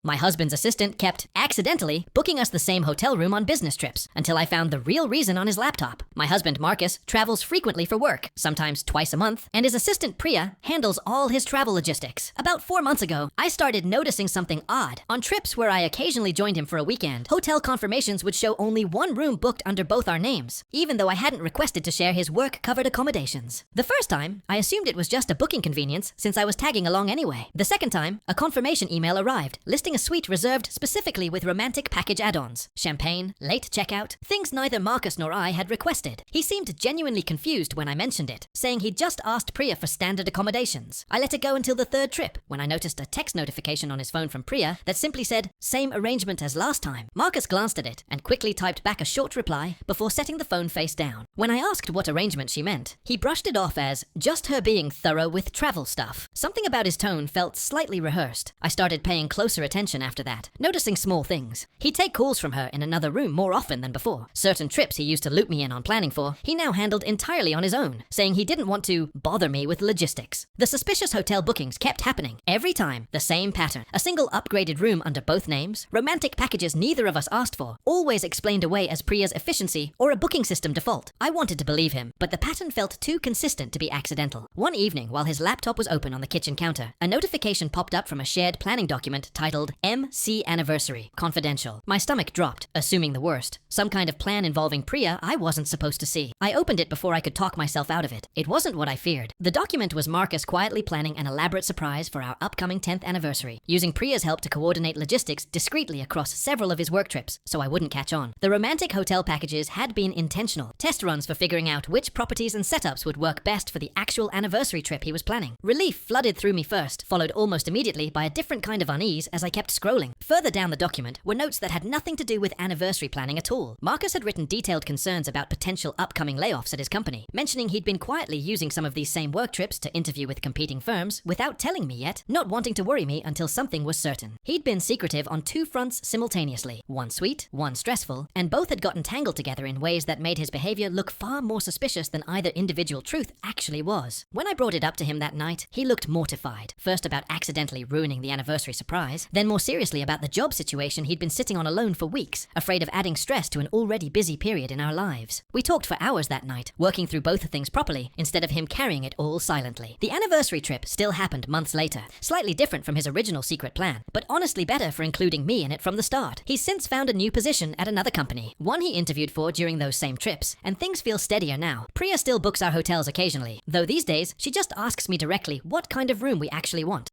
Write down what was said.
My husband's assistant kept, accidentally, booking us the same hotel room on business trips until I found the real reason on his laptop. My husband, Marcus, travels frequently for work, sometimes twice a month, and his assistant, Priya, handles all his travel logistics. About 4 months ago, I started noticing something odd. On trips where I occasionally joined him for a weekend, hotel confirmations would show only one room booked under both our names, even though I hadn't requested to share his work-covered accommodations. The first time, I assumed it was just a booking convenience since I was tagging along anyway. The second time, a confirmation email arrived, listing a suite reserved specifically with romantic package add-ons, champagne, late checkout, things neither Marcus nor I had requested. He seemed genuinely confused when I mentioned it, saying he'd just asked Priya for standard accommodations. I let it go until the third trip, when I noticed a text notification on his phone from Priya that simply said, "Same arrangement as last time." Marcus glanced at it and quickly typed back a short reply before setting the phone face down. When I asked what arrangement she meant, he brushed it off as just her being thorough with travel stuff. Something about his tone felt slightly rehearsed. I started paying closer attention after that, noticing small things. He'd take calls from her in another room more often than before. Certain trips he used to loop me in on planning for, he now handled entirely on his own, saying he didn't want to bother me with logistics. The suspicious hotel bookings kept happening. Every time, the same pattern. A single upgraded room under both names, romantic packages neither of us asked for, always explained away as Priya's efficiency or a booking system default. I wanted to believe him, but the pattern felt too consistent to be accidental. One evening, while his laptop was open on the kitchen counter, a notification popped up from a shared planning document titled MC Anniversary, Confidential. My stomach dropped, assuming the worst. Some kind of plan involving Priya I wasn't supposed to see. I opened it before I could talk myself out of it. It wasn't what I feared. The document was Marcus quietly planning an elaborate surprise for our upcoming 10th anniversary, using Priya's help to coordinate logistics discreetly across several of his work trips, so I wouldn't catch on. The romantic hotel packages had been intentional, test runs for figuring out which properties and setups would work best for the actual anniversary trip he was planning. Relief flooded through me first, followed almost immediately by a different kind of unease as I kept scrolling. Further down the document were notes that had nothing to do with anniversary planning at all. Marcus had written detailed concerns about potential upcoming layoffs at his company, mentioning he'd been quietly using some of these same work trips to interview with competing firms without telling me yet, not wanting to worry me until something was certain. He'd been secretive on 2 fronts simultaneously, one sweet, one stressful, and both had gotten tangled together in ways that made his behavior look far more suspicious than either individual truth actually was. When I brought it up to him that night, he looked mortified, first about accidentally ruining the anniversary surprise, then more seriously about the job situation he'd been sitting on alone for weeks, afraid of adding stress to an already busy period in our lives. We talked for hours that night, working through both things properly, instead of him carrying it all silently. The anniversary trip still happened months later, slightly different from his original secret plan, but honestly better for including me in it from the start. He's since found a new position at another company, one he interviewed for during those same trips, and things feel steadier now. Priya still books our hotels occasionally, though these days she just asks me directly what kind of room we actually want.